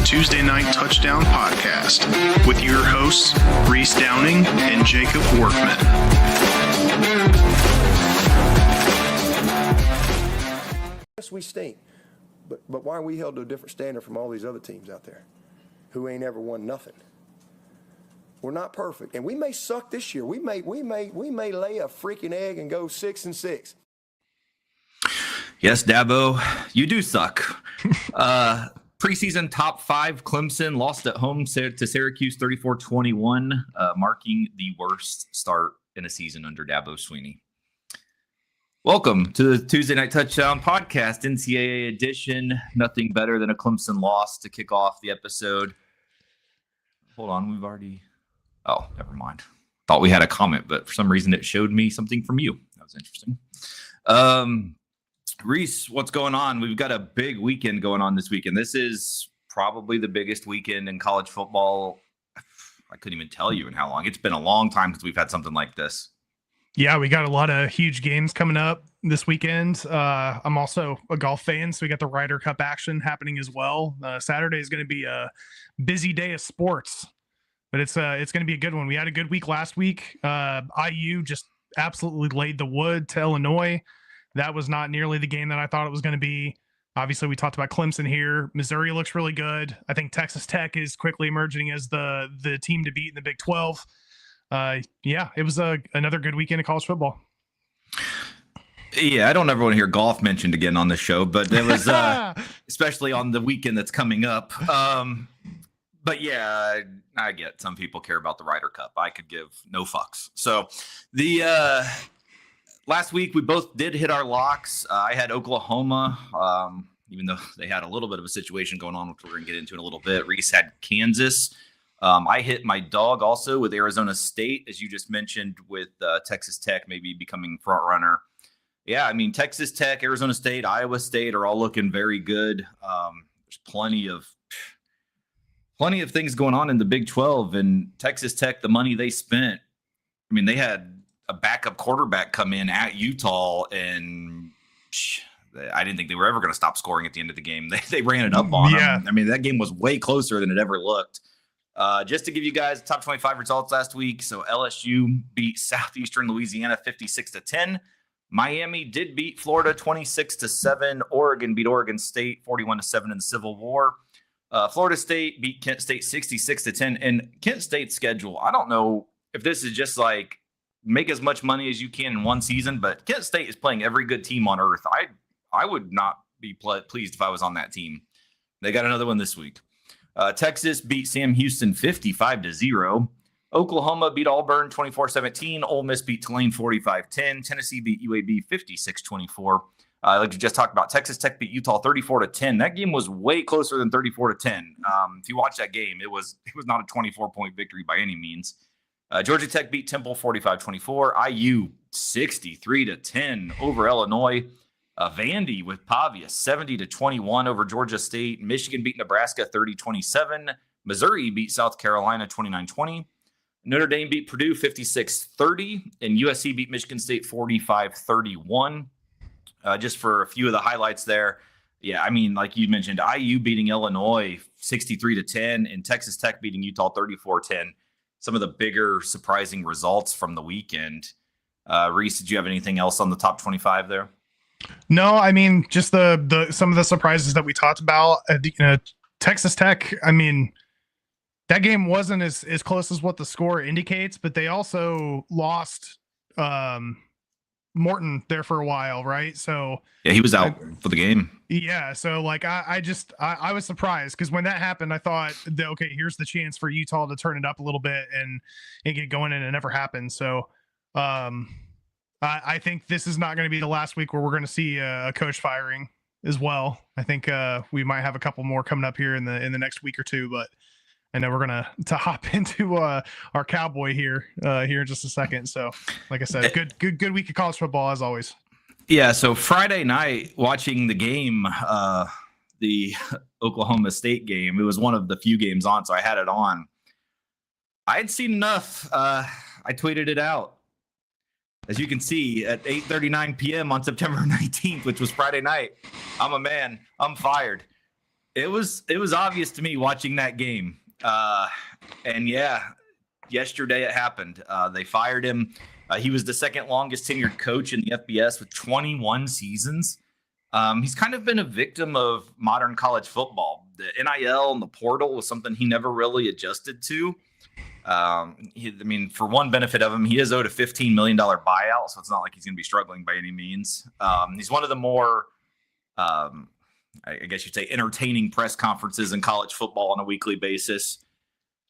Tuesday Night Touchdown Podcast with your hosts, Reese Downing and Jacob Workman. Yes, we stink, but why are we held to a different standard from all these other teams out there who ain't ever won nothing? We're not perfect, and we may suck this year. We may lay a freaking egg and go 6-6. Yes, Dabo, you do suck. Preseason top 5, Clemson lost at home to Syracuse 34-21, marking the worst start in a season under Dabo Swinney. Welcome to the Tuesday Night Touchdown Podcast, NCAA edition. Nothing better than a Clemson loss to kick off the episode. Hold on, we've already... Oh, never mind. Thought we had a comment, but for some reason it showed me something from you. That was interesting. Reese, what's going on? We've got a big weekend going on this weekend. This is probably the biggest weekend in college football. I couldn't even tell you in how long. It's been a long time since we've had something like this. Yeah, we got a lot of huge games coming up this weekend. I'm also a golf fan, so we got the Ryder Cup action happening as well. Saturday is going to be a busy day of sports, but it's going to be a good one. We had a good week last week. IU just absolutely laid the wood to Illinois. That was not nearly the game that I thought it was going to be. Obviously, we talked about Clemson here. Missouri looks really good. I think Texas Tech is quickly emerging as the team to beat in the Big 12. Yeah, it was another good weekend of college football. Yeah, I don't ever want to hear golf mentioned again on the show, but it was especially on the weekend that's coming up. But yeah, I get some people care about the Ryder Cup. I could give no fucks. So the last week we both did hit our locks. I had Oklahoma, even though they had a little bit of a situation going on, which we're going to get into in a little bit. Reese had Kansas. I hit my dog also with Arizona State, as you just mentioned, with Texas Tech maybe becoming front runner. Yeah, I mean, Texas Tech, Arizona State, Iowa State are all looking very good. There's plenty of things going on in the Big 12, and Texas Tech, the money they spent, I mean, they had a backup quarterback come in at Utah, and I didn't think they were ever going to stop scoring at the end of the game. They ran it up on them. I mean, that game was way closer than it ever looked. Just to give you guys top 25 results last week. So LSU beat Southeastern Louisiana 56-10. Miami did beat Florida 26-7. Oregon beat Oregon State 41-7 in the Civil War. Florida State beat Kent State 66-10. And Kent State's schedule, I don't know if this is just like make as much money as you can in one season, but Kent State is playing every good team on earth. I would not be pleased if I was on that team. They got another one this week. Texas beat Sam Houston 55-0. Oklahoma beat Auburn 24-17. Ole Miss beat Tulane 45-10. Tennessee beat UAB 56-24. Like you just talked about, Texas Tech beat Utah 34-10. That game was way closer than 34-10. If you watch that game, it was not a 24-point victory by any means. Georgia Tech beat Temple 45-24. IU 63-10 over Illinois. Vandy with Pavia 70-21 over Georgia State. Michigan beat Nebraska 30-27. Missouri beat South Carolina 29-20. Notre Dame beat Purdue 56-30. And USC beat Michigan State 45-31. Just for a few of the highlights there. Yeah, I mean, like you mentioned, IU beating Illinois 63-10 and Texas Tech beating Utah 34-10. Some of the bigger surprising results from the weekend. Reese, did you have anything else on the top 25 there? No, I mean, just the some of the surprises that we talked about. Texas Tech, I mean, that game wasn't as close as what the score indicates, but they also lost Morton there for a while, right? So yeah, he was out for the game. Yeah, so like I was surprised because when that happened, I thought that, okay, here's the chance for Utah to turn it up a little bit and get going, and it never happened. So I think this is not going to be the last week where we're going to see a coach firing as well. I think we might have a couple more coming up here in the next week or two, but I know we're going to hop into our Cowboy here in just a second. So like I said, good week of college football as always. Yeah, so Friday night watching the game, the Oklahoma State game, it was one of the few games on, so I had it on. I had seen enough. I tweeted it out. As you can see, at 8:39 p.m. on September 19th, which was Friday night, I'm a man. I'm fired. It was obvious to me watching that game. And yeah, yesterday it happened. They fired him. He was the second longest tenured coach in the FBS with 21 seasons. He's kind of been a victim of modern college football. The NIL and the portal was something he never really adjusted to. For one benefit of him, he is owed a $15 million buyout, so it's not like he's going to be struggling by any means. He's one of the more, I guess you'd say, entertaining press conferences in college football on a weekly basis.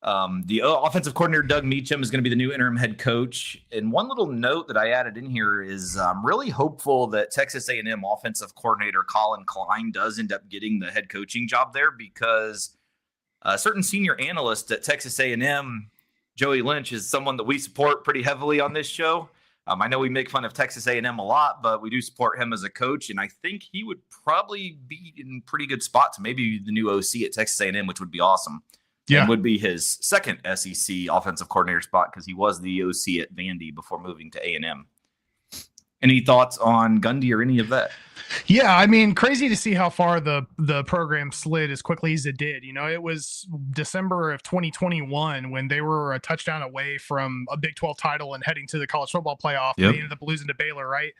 The offensive coordinator, Doug Meacham, is going to be the new interim head coach. And one little note that I added in here is I'm really hopeful that Texas A&M offensive coordinator Colin Klein does end up getting the head coaching job there, because a certain senior analyst at Texas A&M, Joey Lynch, is someone that we support pretty heavily on this show. I know we make fun of Texas A&M a lot, but we do support him as a coach, and I think he would probably be in pretty good spot to maybe the new OC at Texas A&M, which would be awesome. Yeah, and would be his second SEC offensive coordinator spot, because he was the OC at Vandy before moving to A&M. Any thoughts on Gundy or any of that? Yeah, I mean, crazy to see how far the program slid as quickly as it did. You know, it was December of 2021 when they were a touchdown away from a Big 12 title and heading to the college football playoff. Yep. They ended up losing to Baylor, right?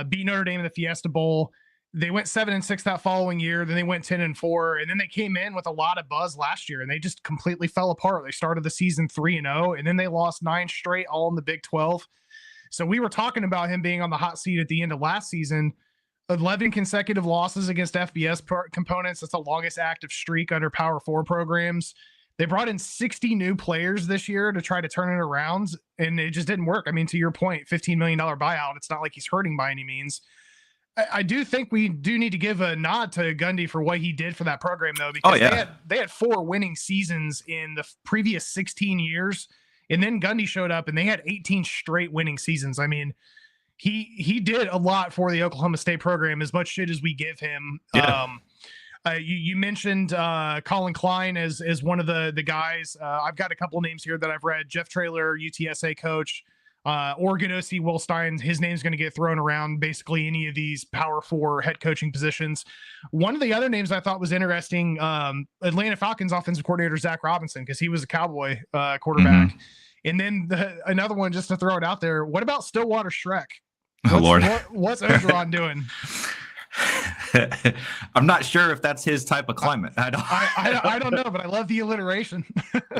Beat Notre Dame in the Fiesta Bowl. They went 7-6 that following year. Then they went 10-4, and then they came in with a lot of buzz last year, and they just completely fell apart. They started the season 3-0, and then they lost 9 straight, all in the Big 12. So we were talking about him being on the hot seat at the end of last season. 11 consecutive losses against FBS components. That's the longest active streak under Power 4 programs. They brought in 60 new players this year to try to turn it around, and it just didn't work. I mean, to your point, $15 million buyout. It's not like he's hurting by any means. I do think we do need to give a nod to Gundy for what he did for that program, though, because they had 4 winning seasons in the previous 16 years, and then Gundy showed up, and they had 18 straight winning seasons. I mean, he did a lot for the Oklahoma State program, as much shit as we give him. Yeah. You mentioned Colin Klein as one of the guys. I've got a couple names here that I've read. Jeff Traylor, UTSA coach. Oregon OC Will Stein, his name's going to get thrown around basically any of these Power 4 head coaching positions. One of the other names I thought was interesting, Atlanta Falcons offensive coordinator Zach Robinson, because he was a Cowboy quarterback. Mm-hmm. And then another one, just to throw it out there, what about Stillwater Shrek? What's Ogeron doing? I'm not sure if that's his type of climate. I don't know, but I love the alliteration.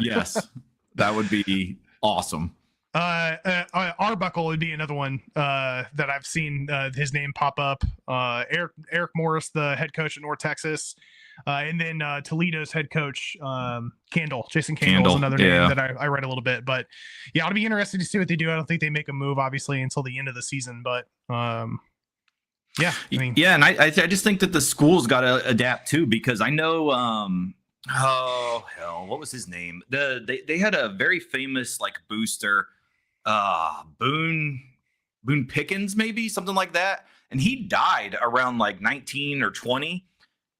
Yes, that would be awesome. Arbuckle would be another one that I've seen his name pop up. Eric Morris, the head coach at North Texas, and then Toledo's head coach, Jason Candle is another name that I read a little bit. But yeah, it'll be interesting to see what they do. I don't think they make a move obviously until the end of the season, but yeah, I mean, yeah, and I just think that the school's got to adapt too, because I know oh hell, what was his name? They had a very famous like booster. Boone Pickens, maybe something like that. And he died around like 19 or 20.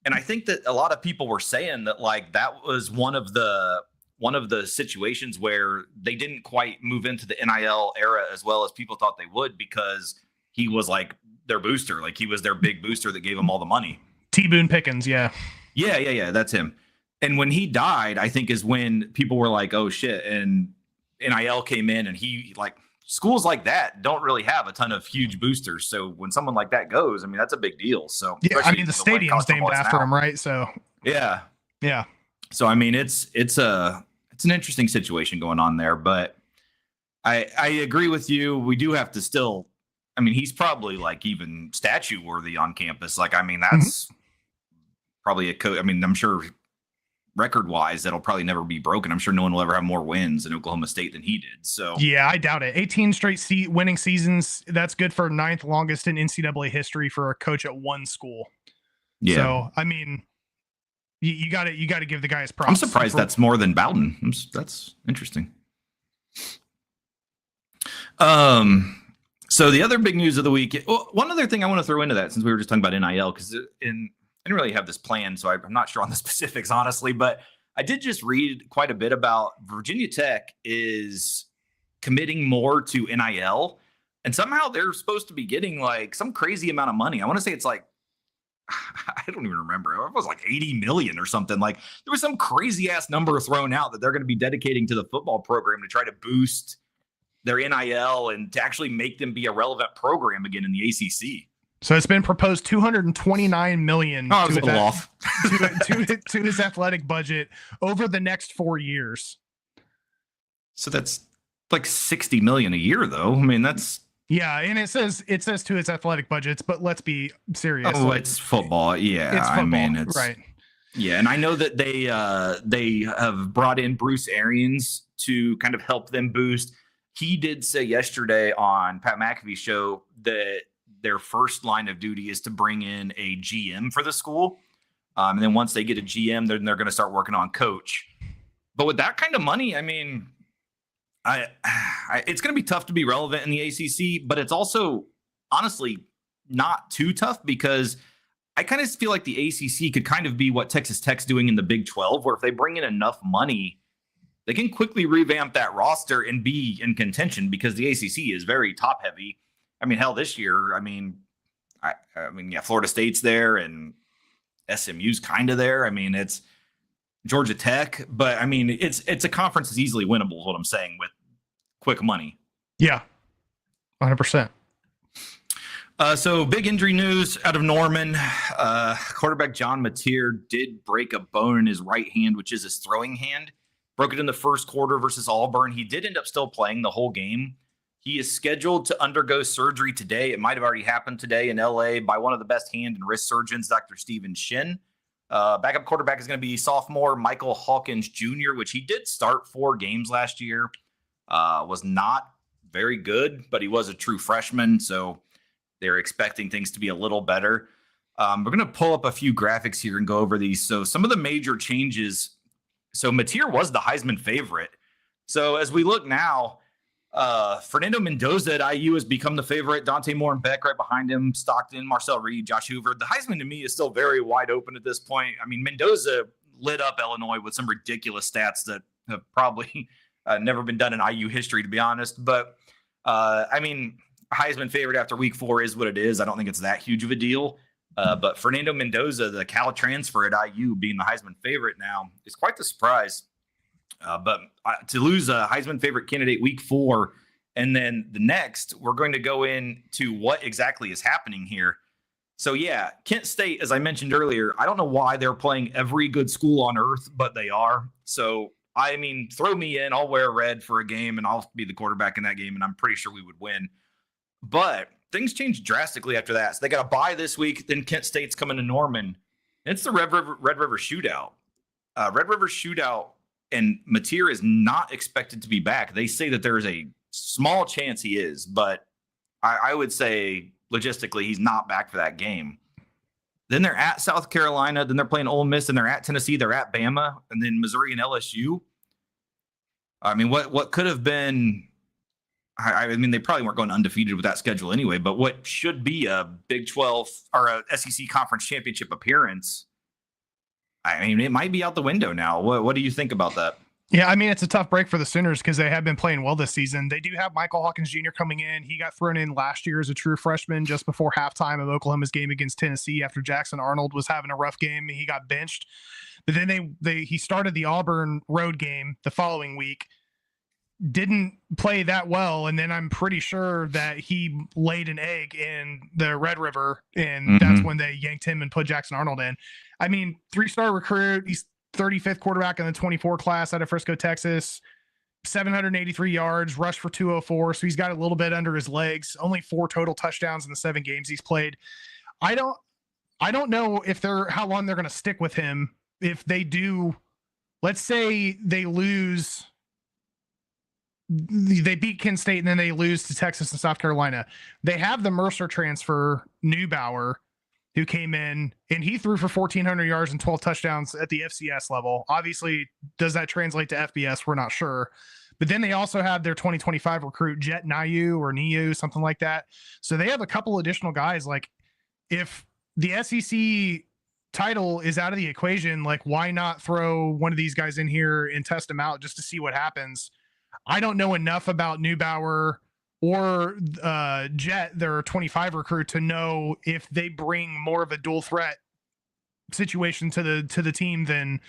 And I think that a lot of people were saying that like that was one of the situations where they didn't quite move into the NIL era as well as people thought they would, because he was like their booster. Like he was their big booster that gave them all the money. Boone Pickens. Yeah. That's him. And when he died, I think is when people were like, oh shit. And NIL came in, and he like schools like that don't really have a ton of huge boosters. So when someone like that goes, I mean, that's a big deal. So yeah, I mean, the stadium's named after him, right? So yeah. So I mean, it's an interesting situation going on there, but I agree with you. We do have to still. I mean, he's probably like even statue worthy on campus. Like, I mean, that's probably a coach. I mean, I'm sure. Record-wise, that'll probably never be broken. I'm sure no one will ever have more wins in Oklahoma State than he did. So yeah, I doubt it. 18 straight winning seasons. That's good for 9th longest in NCAA history for a coach at one school. Yeah. So I mean, you got to give the guy his props. I'm surprised that's more than Bowden. That's interesting. So the other big news of the week. One other thing I want to throw into that, since we were just talking about NIL, because I didn't really have this plan, so I'm not sure on the specifics, honestly, but I did just read quite a bit about Virginia Tech is committing more to NIL, and somehow they're supposed to be getting like some crazy amount of money. I want to say it's like I don't even remember. It was like 80 million or something. Like there was some crazy ass number thrown out that they're going to be dedicating to the football program to try to boost their NIL and to actually make them be a relevant program again in the ACC. So it's been proposed 229 million I was a little off. to his athletic budget over the next 4 years. So that's like 60 million a year, though. I mean, that's yeah, and it says to its athletic budgets, but let's be serious. Oh, it's football. Yeah, it's football, I mean, it's right. Yeah, and I know that they have brought in Bruce Arians to kind of help them boost. He did say yesterday on Pat McAfee's show that their first line of duty is to bring in a GM for the school. And then once they get a GM, then they're going to start working on coach. But with that kind of money, I mean, it's going to be tough to be relevant in the ACC, but it's also honestly not too tough because I kind of feel like the ACC could kind of be what Texas Tech's doing in the Big 12, where if they bring in enough money, they can quickly revamp that roster and be in contention because the ACC is very top heavy. I mean, hell, this year, yeah, Florida State's there and SMU's kind of there. I mean, it's Georgia Tech, but I mean, it's a conference that's easily winnable is what I'm saying with quick money. Yeah, 100%. So big injury news out of Norman. Quarterback John Mateer did break a bone in his right hand, which is his throwing hand. Broke it in the first quarter versus Auburn. He did end up still playing the whole game. He is scheduled to undergo surgery today. It might have already happened today in LA by one of the best hand and wrist surgeons, Dr. Steven Shin. Backup quarterback is going to be sophomore Michael Hawkins Jr., which he did start 4 games last year. Was not very good, but he was a true freshman, so they're expecting things to be a little better. We're going to pull up a few graphics here and go over these. So some of the major changes. So Mateer was the Heisman favorite. So as we look now, Fernando Mendoza at IU has become the favorite. Dante Moore and Beck right behind him. Stockton, Marcel Reed, Josh Hoover. The Heisman to me is still very wide open at this point. I mean, Mendoza lit up Illinois with some ridiculous stats that have probably never been done in IU history, to be honest. But I mean, Heisman favorite after week 4 is what it is. I don't think it's that huge of a deal. But Fernando Mendoza, the Cal transfer at IU, being the Heisman favorite now is quite the surprise. But to lose a Heisman favorite candidate week 4, and then the next, we're going to go into what exactly is happening here. So, yeah, Kent State, as I mentioned earlier, I don't know why they're playing every good school on earth, but they are. So, I mean, throw me in. I'll wear red for a game, and I'll be the quarterback in that game, and I'm pretty sure we would win. But things changed drastically after that. So they got a bye this week. Then Kent State's coming to Norman. It's the Red River Shootout. Red River Shootout, and Mateer is not expected to be back. They say that there's a small chance he is, but I would say logistically he's not back for that game. Then they're at South Carolina. Then they're playing Ole Miss, and they're at Tennessee. They're at Bama, and then Missouri and LSU. I mean, what could have been – I mean, they probably weren't going undefeated with that schedule anyway, but what should be a Big 12 or a SEC conference championship appearance, I mean, it might be out the window now. What do you think about that? Yeah, I mean, it's a tough break for the Sooners because they have been playing well this season. They do have Michael Hawkins Jr. coming in. He got thrown in last year as a true freshman just before halftime of Oklahoma's game against Tennessee after Jackson Arnold was having a rough game. He got benched. But then he started the Auburn road game the following week. Didn't play that well, and then I'm pretty sure that he laid an egg in the Red River, and that's when they yanked him and put Jackson Arnold in. I mean, 3-star recruit. He's 35th quarterback in the 24 class out of Frisco, Texas. 783 yards, rushed for 204, so he's got a little bit under his legs. Only 4 total touchdowns in the 7 games he's played. I don't know if how long they're going to stick with him. If they do, let's say they lose. They beat Kent State and then they lose to Texas and South Carolina. They have the Mercer transfer, Neubauer, who came in and he threw for 1,400 yards and 12 touchdowns at the FCS level. Obviously, does that translate to FBS? We're not sure. But then they also have their 2025 recruit, Jet Niu, something like that. So they have a couple additional guys. Like, if the SEC title is out of the equation, like, why not throw one of these guys in here and test them out just to see what happens? I don't know enough about Neubauer or Jet, their 25 recruit, to know if they bring more of a dual threat situation to the team than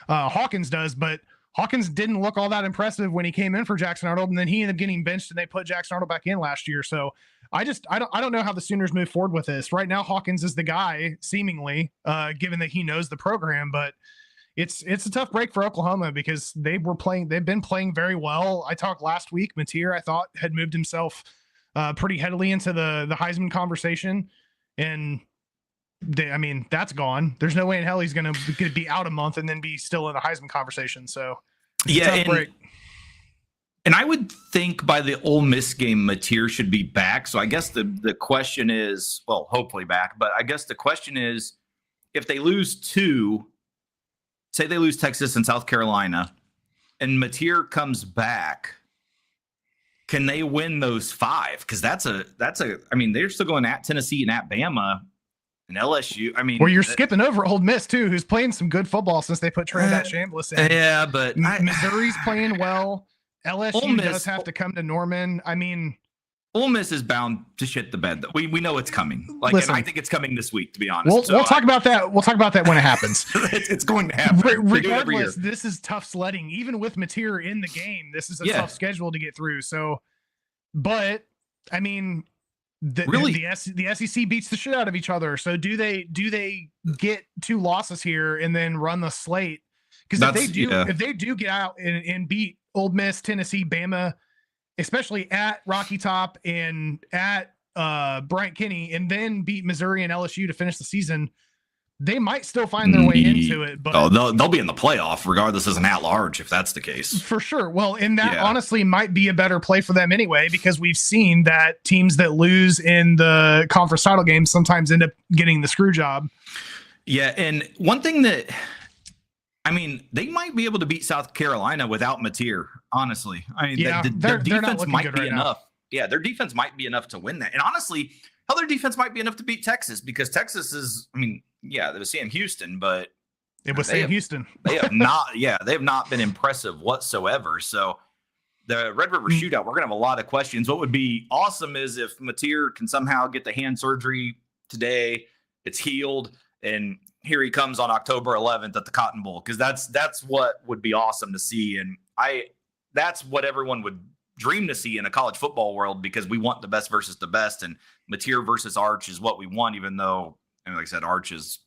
Hawkins does. But Hawkins didn't look all that impressive when he came in for Jackson Arnold, and then he ended up getting benched, and they put Jackson Arnold back in last year. So I don't know how the Sooners move forward with this. Right now, Hawkins is the guy, seemingly, given that he knows the program, but it's a tough break for Oklahoma because they've been playing very well. I talked last week, Mateer, I thought, had moved himself pretty heavily into the Heisman conversation, and that's gone. There's no way in hell he's going to be out a month and then be still in the Heisman conversation. So break. And I would think by the Ole Miss game, Mateer should be back. So I guess the question is, well, hopefully back, but I guess the question is, if they lose two, say they lose Texas and South Carolina, and Mateer comes back, can they win those 5? Because they're still going at Tennessee and at Bama and LSU. Well, you're skipping over Ole Miss too, who's playing some good football since they put Trinidad Chambliss in. Yeah, but Missouri's playing well. LSU does have to come to Norman. Ole Miss is bound to shit the bed. We know it's coming. And I think it's coming this week, to be honest. We'll talk about that. We'll talk about that when it happens. It's going to happen. Regardless, this is tough sledding. Even with Mateer in the game, this is a tough schedule to get through. So, but the SEC beats the shit out of each other. So do they get 2 losses here and then run the slate? Because if they do get out and beat Ole Miss, Tennessee, Bama, especially at Rocky Top and at Bryant Kenny, and then beat Missouri and LSU to finish the season, they might still find their way into it. But they'll be in the playoff regardless as an at-large if that's the case. For sure. Well, and that honestly might be a better play for them anyway, because we've seen that teams that lose in the conference title game sometimes end up getting the screw job. Yeah, and one thing that they might be able to beat South Carolina without Mateer, honestly. Their defense might be enough. Yeah, their defense might be enough to win that. And honestly, their defense might be enough to beat Texas, because Texas is, it was Sam Houston, but it was Sam Houston. They have not been impressive whatsoever. So the Red River Shootout, we're going to have a lot of questions. What would be awesome is if Mateer can somehow get the hand surgery today, it's healed, and here he comes on October 11th at the Cotton Bowl, because that's what would be awesome to see. And that's what everyone would dream to see in a college football world, because we want the best versus the best, and Mateer versus Arch is what we want, even though, like I said, Arch has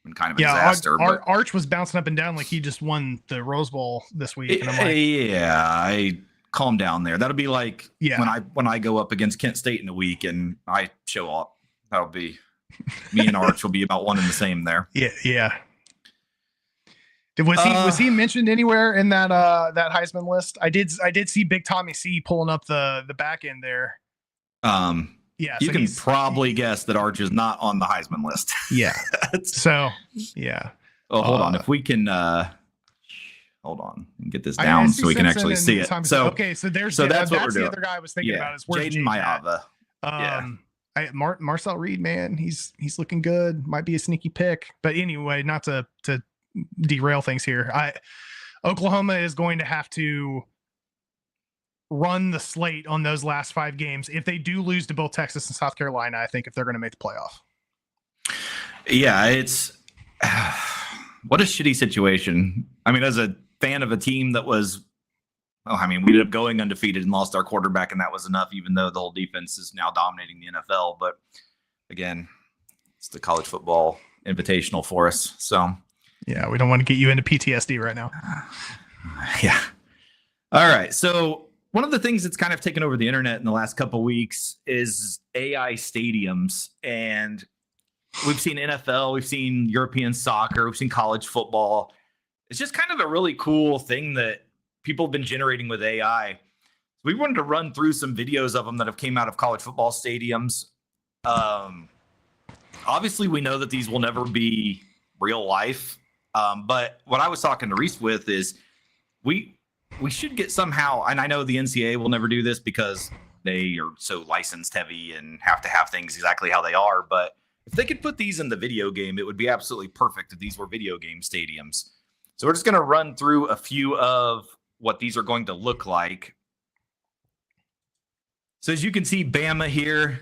been kind of a disaster. Arch was bouncing up and down like he just won the Rose Bowl this week. And I'm like, I calm down there. That'll be like when I go up against Kent State in a week and I show up. That'll be me and Arch will be about one and the same there. Yeah. Was he mentioned anywhere in that Heisman list? I did see Big Tommy C pulling up the back end there. You can probably guess that Arch is not on the Heisman list. Yeah. So yeah. Oh, hold on. If we can hold on and get this down so we can actually see it. So okay, so that's what we're doing. The other guy I was thinking about is Jaden Mayava. Marcel Reed, man, he's looking good. Might be a sneaky pick, but anyway, not to derail things here. Oklahoma is going to have to run the slate on those last 5 games. If they do lose to both Texas and South Carolina, I think if they're going to make the playoff. Yeah, it's what a shitty situation. As a fan of a team that was, we ended up going undefeated and lost our quarterback, and that was enough, even though the whole defense is now dominating the NFL. But again, it's the college football invitational for us. So yeah, we don't want to get you into PTSD right now. Yeah. All right. So one of the things that's kind of taken over the internet in the last couple of weeks is AI stadiums. And we've seen NFL, we've seen European soccer, we've seen college football. It's just kind of a really cool thing that people have been generating with AI. We wanted to run through some videos of them that have came out of college football stadiums. Obviously, we know that these will never be real life. But what I was talking to Reese with is we should get somehow, and I know the NCAA will never do this because they are so licensed heavy and have to have things exactly how they are. But if they could put these in the video game, it would be absolutely perfect if these were video game stadiums. So we're just going to run through a few of what these are going to look like. So as you can see, Bama here.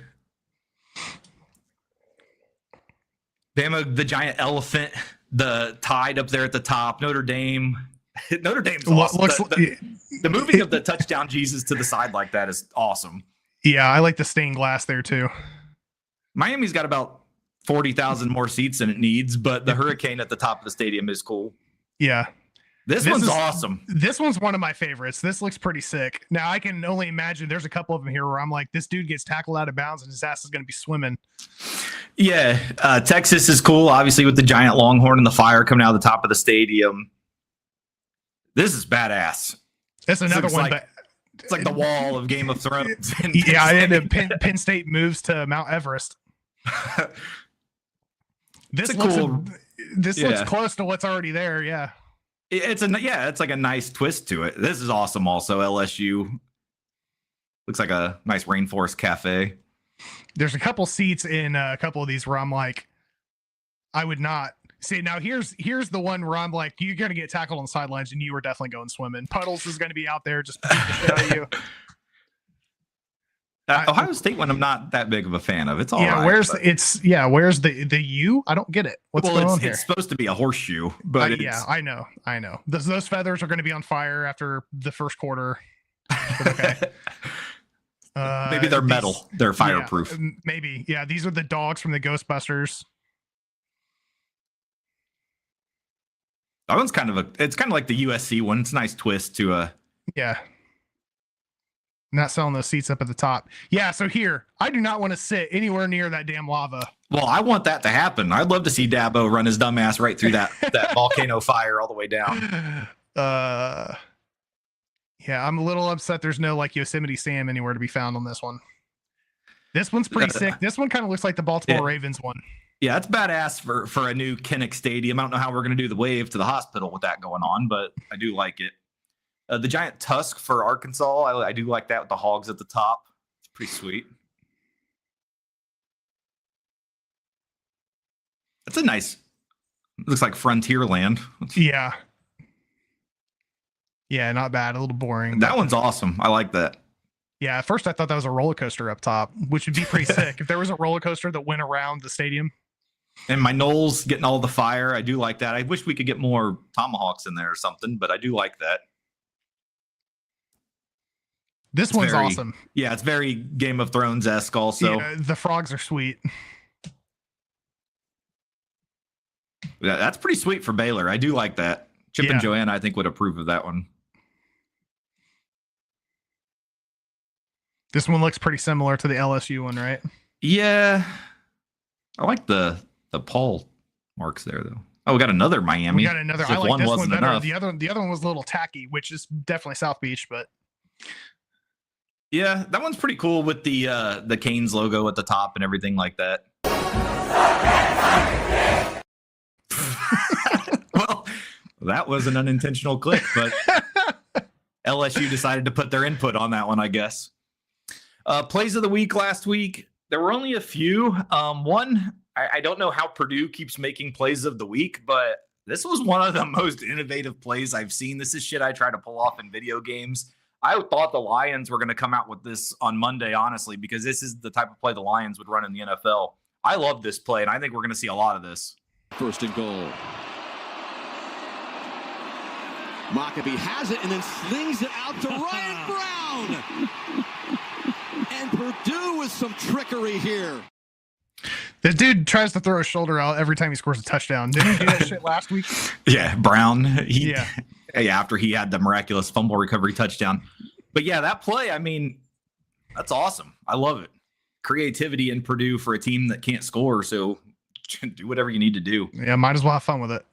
Bama, the giant elephant, the Tide up there at the top. Notre Dame. Notre Dame's awesome. The moving of the touchdown Jesus to the side like that is awesome. Yeah, I like the stained glass there too. Miami's got about 40,000 more seats than it needs, but the hurricane at the top of the stadium is cool. Yeah. This one's awesome. This one's one of my favorites. This looks pretty sick. Now, I can only imagine there's a couple of them here where I'm like, this dude gets tackled out of bounds and his ass is going to be swimming. Yeah. Texas is cool, obviously, with the giant longhorn and the fire coming out of the top of the stadium. This is badass. That's another one. It's like the wall of Game of Thrones. Yeah, and Penn State moves to Mount Everest. This looks close to what's already there. Yeah. It's like a nice twist to it. This is awesome. Also, LSU looks like a nice rainforest cafe. There's a couple seats in a couple of these where I'm like, I would not see. Now here's the one where I'm like, you're gonna get tackled on the sidelines, and you were definitely going swimming. Puddles is gonna be out there just beating the shit out of you. Ohio State one I'm not that big of a fan of. It's all right. Where's the U? I don't get it. What's going on here? It's supposed to be a horseshoe, but I know. Those feathers are going to be on fire after the first quarter. Okay. Maybe they're metal. They're fireproof. Yeah, maybe. Yeah, these are the dogs from the Ghostbusters. That one's it's kind of like the USC one. It's a nice twist to a. Yeah. Not selling those seats up at the top. Yeah, so here, I do not want to sit anywhere near that damn lava. Well, I want that to happen. I'd love to see Dabo run his dumb ass right through that volcano fire all the way down. Yeah, I'm a little upset there's no like Yosemite Sam anywhere to be found on this one. This one's pretty sick. This one kind of looks like the Baltimore Ravens one. Yeah, it's badass for a new Kinnick Stadium. I don't know how we're going to do the wave to the hospital with that going on, but I do like it. The giant tusk for Arkansas, I do like that with the hogs at the top. It's pretty sweet. That's a nice, looks like frontier land. Yeah. Yeah, not bad. A little boring. That one's awesome. I like that. Yeah, at first I thought that was a roller coaster up top, which would be pretty sick if there was a roller coaster that went around the stadium. And my Knowles getting all the fire. I do like that. I wish we could get more tomahawks in there or something, but I do like that. This one's awesome. Yeah, it's very Game of Thrones-esque also. Yeah, the frogs are sweet. Yeah, that's pretty sweet for Baylor. I do like that. Chip and Joanna, I think, would approve of that one. This one looks pretty similar to the LSU one, right? Yeah. I like the Paul marks there, though. Oh, we got another Miami. We got another. I like this one better. Enough. The other one was a little tacky, which is definitely South Beach, but... Yeah, that one's pretty cool with the Canes logo at the top and everything like that. Well, that was an unintentional click, but LSU decided to put their input on that one, I guess. Plays of the week last week, there were only a few. One, I don't know how Purdue keeps making plays of the week, but this was one of the most innovative plays I've seen. This is shit I try to pull off in video games. I thought the Lions were going to come out with this on Monday, honestly, because this is the type of play the Lions would run in the NFL. I love this play, and I think we're going to see a lot of this. First and goal. Mockabee has it and then slings it out to Ryan Brown. And Purdue with some trickery here. This dude tries to throw his shoulder out every time he scores a touchdown. Didn't he do that shit last week? Yeah, Brown. After he had the miraculous fumble recovery touchdown. But yeah, that play, I mean, that's awesome. I love it. Creativity in Purdue for a team that can't score. So do whatever you need to do. Yeah, might as well have fun with it.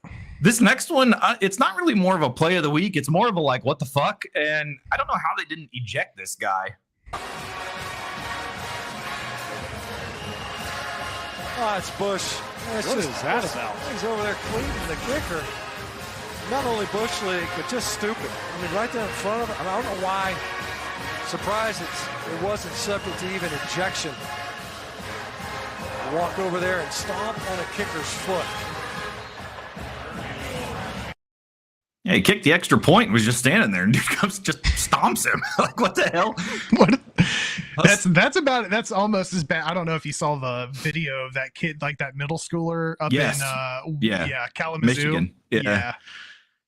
This next one, it's not really more of a play of the week. It's more of a like, what the fuck? And I don't know how they didn't eject this guy. Oh, it's Bush. What is that about? He's over there cleaning the kicker. Not only Bush League, but just stupid. I mean, right there in front of him. I don't know why. Surprised it wasn't subject to even ejection. Walk over there and stomp on a kicker's foot. Yeah, he kicked the extra point and was just standing there, and dude comes just stomps him. Like, what the hell? What? That's almost as bad. I don't know if you saw the video of that kid, like that middle schooler up in Kalamazoo. Michigan.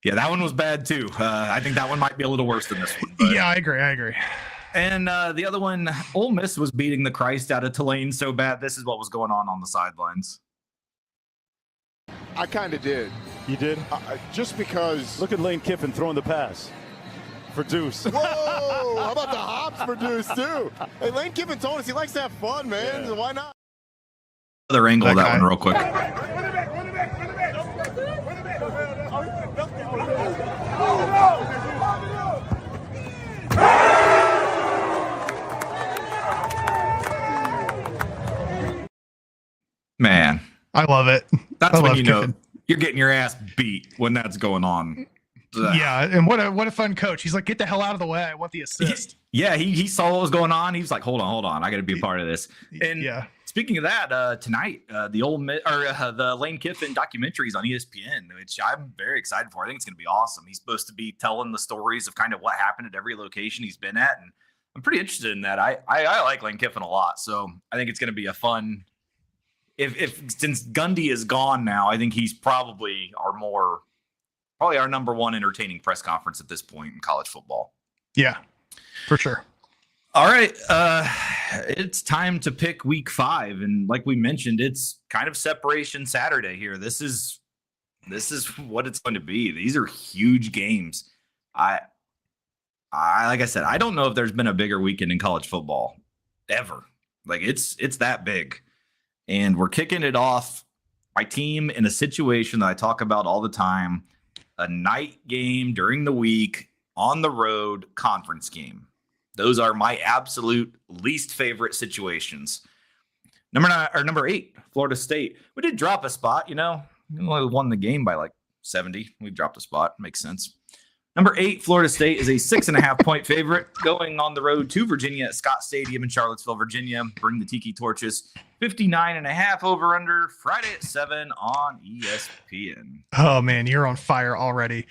Yeah, that one was bad too. I think that one might be a little worse than this one. But. Yeah, I agree. And the other one, Ole Miss was beating the Christ out of Tulane so bad. This is what was going on the sidelines. I kind of did. You did? Just because. Look at Lane Kiffin throwing the pass for Deuce. Whoa! How about the hops for Deuce, too? Hey, Lane Kiffin told us he likes to have fun, man. So why not? Other angle of that one real quick. Man, I love it. That's when you know you're getting your ass beat when that's going on. Yeah, and what a fun coach. He's like, get the hell out of the way. I want the assist. He saw what was going on. He was like, hold on, I got to be a part of this. And speaking of that, tonight the Lane Kiffin documentary is on ESPN, which I'm very excited for. I think it's going to be awesome. He's supposed to be telling the stories of kind of what happened at every location he's been at, and I'm pretty interested in that. I like Lane Kiffin a lot, so I think it's going to be a fun. If since Gundy is gone now, I think he's probably our number one entertaining press conference at this point in college football. Yeah, for sure. All right. It's time to pick week 5. And like we mentioned, it's kind of separation Saturday here. This is what it's going to be. These are huge games. Like I said, I don't know if there's been a bigger weekend in college football ever. Like it's that big. And we're kicking it off, my team, in a situation that I talk about all the time, a night game during the week, on the road, conference game. Those are my absolute least favorite situations. Number 8, Florida State. We did drop a spot, We only won the game by like 70. We dropped a spot. Makes sense. Number 8, Florida State is a 6.5 point favorite going on the road to Virginia at Scott Stadium in Charlottesville, Virginia. Bring the Tiki Torches. 59.5 over under Friday at 7 on ESPN. Oh man, you're on fire already.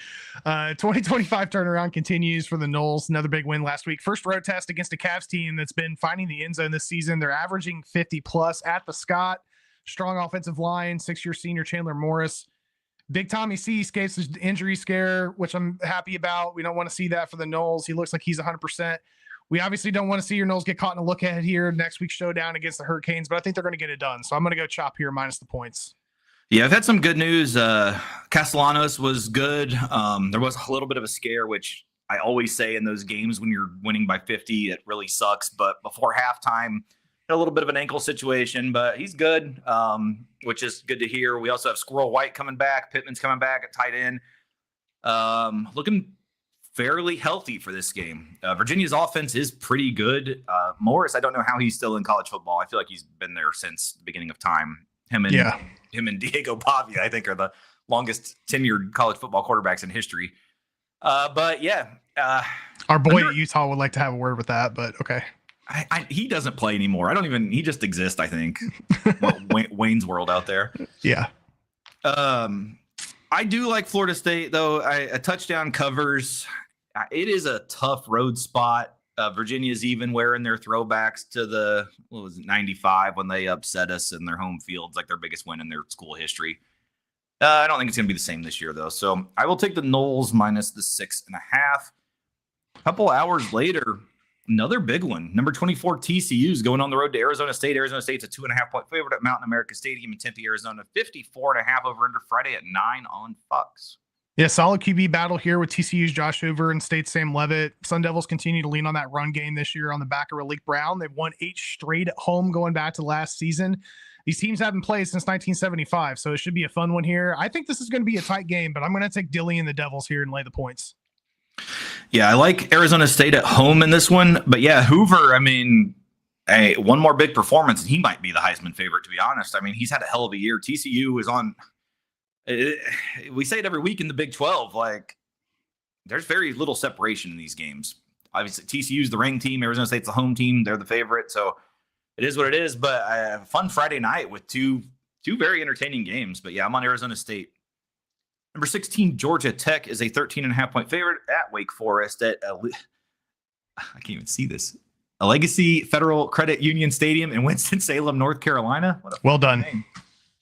2025 turnaround continues for the Noles. Another big win last week. First road test against a Cavs team that's been finding the end zone this season. They're averaging 50 plus at the Scott. Strong offensive line, 6-year senior Chandler Morris. Big Tommy C escapes the injury scare, which I'm happy about. We don't want to see that for the Noles. He looks like he's 100%. We obviously don't want to see your Noles get caught in a look ahead here next week's showdown against the Hurricanes, but I think they're going to get it done. So I'm going to go chop here minus the points. Yeah, I've had some good news. Castellanos was good. There was a little bit of a scare, which I always say in those games when you're winning by 50, it really sucks. But before halftime, a little bit of an ankle situation, but he's good, which is good to hear. We also have Squirrel White coming back. Pittman's coming back at tight end. Looking fairly healthy for this game. Virginia's offense is pretty good. Morris, I don't know how he's still in college football. I feel like he's been there since the beginning of time. Him and Diego Pavia, I think, are the longest tenured college football quarterbacks in history. But yeah. Our boy at Utah would like to have a word with that, but okay. He doesn't play anymore. He just exists, I think. Wayne's World out there. Yeah. I do like Florida State, though. A touchdown covers. It is a tough road spot. Virginia's even wearing their throwbacks to the 95 when they upset us in their home fields, like their biggest win in their school history. I don't think it's going to be the same this year, though. So I will take the Noles minus the 6.5. A couple hours later, another big one. Number 24 TCU is going on the road to Arizona State. Arizona State's a 2.5 point favorite at Mountain America Stadium in Tempe, Arizona. 54.5 over under Friday at 9 on Fox. Yeah, solid QB battle here with TCU's Josh Hoover and State's Sam Levitt. Sun Devils continue to lean on that run game this year on the back of Raleek Brown. They've won 8 straight at home going back to last season. These teams haven't played since 1975, so it should be a fun one here. I think this is going to be a tight game, but I'm going to take Dilly and the Devils here and lay the points. Yeah, I like Arizona State at home in this one. But yeah, Hoover, one more big performance, and he might be the Heisman favorite, to be honest. He's had a hell of a year. TCU is on we say it every week in the Big 12, like there's very little separation in these games. Obviously, TCU's the ranked team, Arizona State's the home team, they're the favorite, so it is what it is. But fun Friday night with two very entertaining games. But yeah, I'm on Arizona State. Number 16, Georgia Tech is a 13.5 point favorite at Wake Forest at I can't even see this. Legacy Federal Credit Union Stadium in Winston-Salem, North Carolina. What a Well done. name.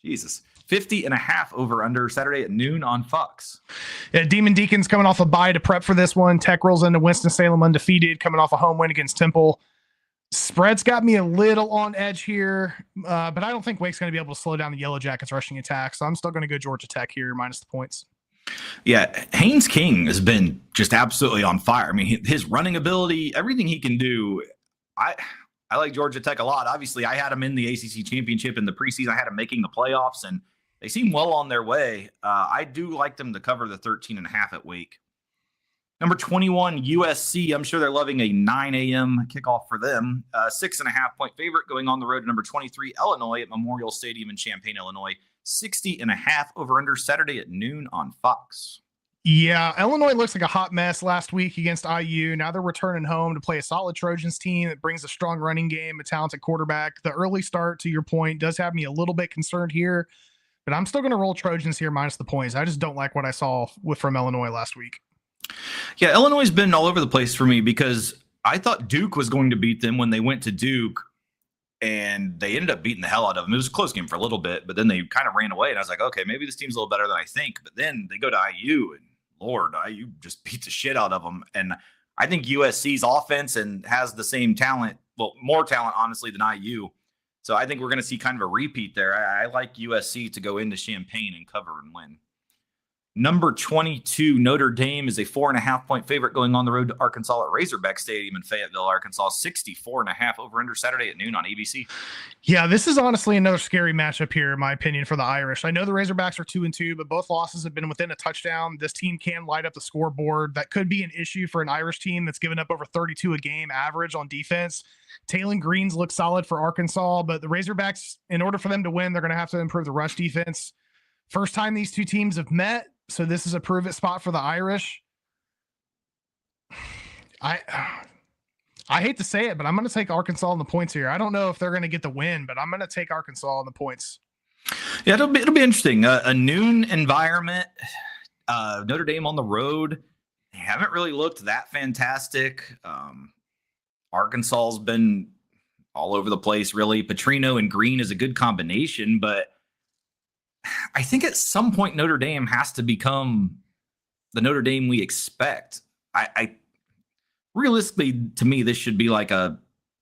Jesus. 50.5 over under Saturday at noon on Fox. Yeah, Demon Deacons coming off a bye to prep for this one. Tech rolls into Winston-Salem undefeated, coming off a home win against Temple. Spread's got me a little on edge here, but I don't think Wake's going to be able to slow down the Yellow Jackets' rushing attack, so I'm still going to go Georgia Tech here, minus the points. Yeah, Haynes King has been just absolutely on fire. I mean, his running ability, everything he can do. I like Georgia Tech a lot. Obviously, I had him in the ACC championship in the preseason. I had him making the playoffs, and they seem well on their way. I do like them to cover the 13.5 at Wake. Number 21, USC. I'm sure they're loving a 9 a.m. kickoff for them. 6.5-point favorite going on the road to number 23, Illinois at Memorial Stadium in Champaign, Illinois. 60.5 over under Saturday at noon on Fox. Yeah, Illinois looks like a hot mess last week against IU. Now they're returning home to play a solid Trojans team that brings a strong running game, a talented quarterback. The early start, to your point, does have me a little bit concerned here, but I'm still going to roll Trojans here minus the points. I just don't like what I saw from Illinois last week. Yeah, Illinois has been all over the place for me because I thought Duke was going to beat them when they went to Duke, and they ended up beating the hell out of them. It was a close game for a little bit, but then they kind of ran away, and I was like, okay, maybe this team's a little better than I think. But then they go to IU, and Lord, IU just beat the shit out of them. And I think USC's offense and has the same talent, well, more talent, honestly, than IU. So I think we're going to see kind of a repeat there. I like USC to go into Champaign and cover and win. Number 22, Notre Dame is a 4.5-point favorite going on the road to Arkansas at Razorback Stadium in Fayetteville, Arkansas. 64.5 over under Saturday at noon on ABC. Yeah, this is honestly another scary matchup here, in my opinion, for the Irish. I know the Razorbacks are 2-2, but both losses have been within a touchdown. This team can light up the scoreboard. That could be an issue for an Irish team that's given up over 32 a game average on defense. Taylon Greens looks solid for Arkansas, but the Razorbacks, in order for them to win, they're going to have to improve the rush defense. First time these two teams have met, so this is a prove-it spot for the Irish. I hate to say it, but I'm going to take Arkansas on the points here. I don't know if they're going to get the win, but I'm going to take Arkansas on the points. Yeah, it'll be interesting. A noon environment, Notre Dame on the road. They haven't really looked that fantastic. Arkansas's been all over the place, really. Petrino and Green is a good combination, but I think at some point Notre Dame has to become the Notre Dame we expect. I realistically, to me, this should be like a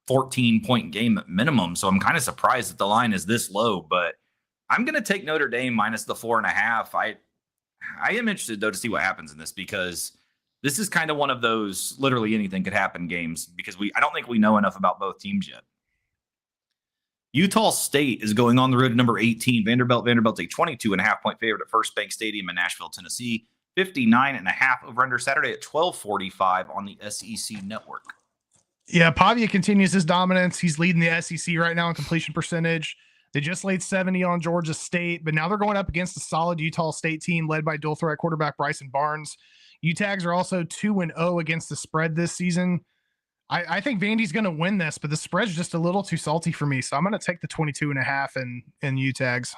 14-point game at minimum. So I'm kind of surprised that the line is this low, but I'm going to take Notre Dame minus the 4.5. I am interested though to see what happens in this, because this is kind of one of those literally anything could happen games, because I don't think we know enough about both teams yet. Utah State is going on the road to number 18, Vanderbilt. Vanderbilt's a 22.5-point favorite at First Bank Stadium in Nashville, Tennessee. 59.5 over under Saturday at 12:45 on the SEC network. Yeah, Pavia continues his dominance. He's leading the SEC right now in completion percentage. They just laid 70 on Georgia State, but now they're going up against a solid Utah State team led by dual threat quarterback Bryson Barnes. UTAGs are also 2-0 against the spread this season. I think Vandy's going to win this, but the spread's just a little too salty for me. So I'm going to take the 22.5 in UTAGs.